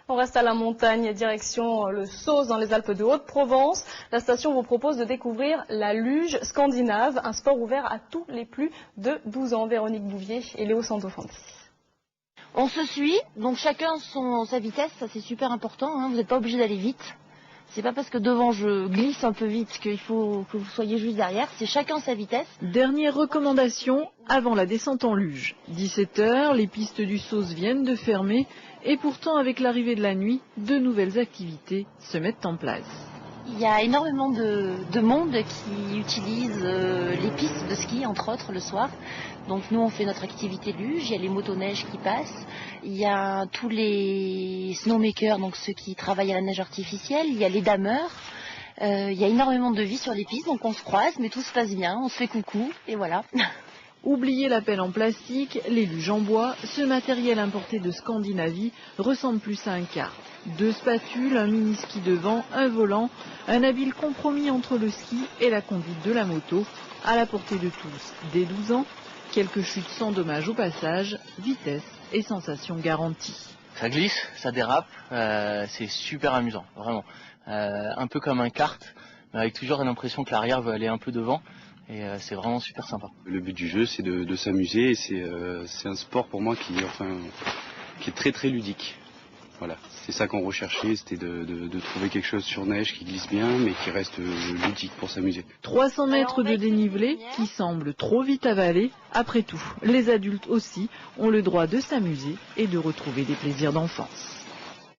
On reste à la montagne, direction le Sauce dans les Alpes de Haute-Provence. La station vous propose de découvrir la luge scandinave, un sport ouvert à tous les plus de 12 ans. Véronique Bouvier et Léo Santofanti. On se suit, donc chacun sa vitesse, ça c'est super important, hein. Vous n'êtes pas obligé d'aller vite. C'est pas parce que devant je glisse un peu vite qu'il faut que vous soyez juste derrière, c'est chacun sa vitesse. Dernière recommandation avant la descente en luge. 17 h, les pistes du Sauce viennent de fermer et pourtant avec l'arrivée de la nuit, de nouvelles activités se mettent en place. Il y a énormément de monde qui utilise les pistes de ski, entre autres, le soir. Donc nous, on fait notre activité luge, il y a les motoneiges qui passent, il y a tous les snowmakers, donc ceux qui travaillent à la neige artificielle, il y a les dameurs. Il y a énormément de vie sur les pistes, donc on se croise, mais tout se passe bien, on se fait coucou, et voilà. Oubliez la pelle en plastique, les luges en bois, ce matériel importé de Scandinavie ressemble plus à un kart. 2 spatules, un mini-ski devant, un volant, un habile compromis entre le ski et la conduite de la moto, à la portée de tous dès 12 ans, quelques chutes sans dommage au passage, vitesse et sensations garanties. Ça glisse, ça dérape, c'est super amusant, vraiment. Un peu comme un kart, mais avec toujours l'impression que l'arrière veut aller un peu devant. Et c'est vraiment super sympa. Le but du jeu, c'est de s'amuser et c'est un sport pour moi qui est très très ludique. Voilà, c'est ça qu'on recherchait, c'était de trouver quelque chose sur neige qui glisse bien mais qui reste ludique pour s'amuser. 300 mètres de dénivelé qui semble trop vite avalé. Après tout, les adultes aussi ont le droit de s'amuser et de retrouver des plaisirs d'enfance.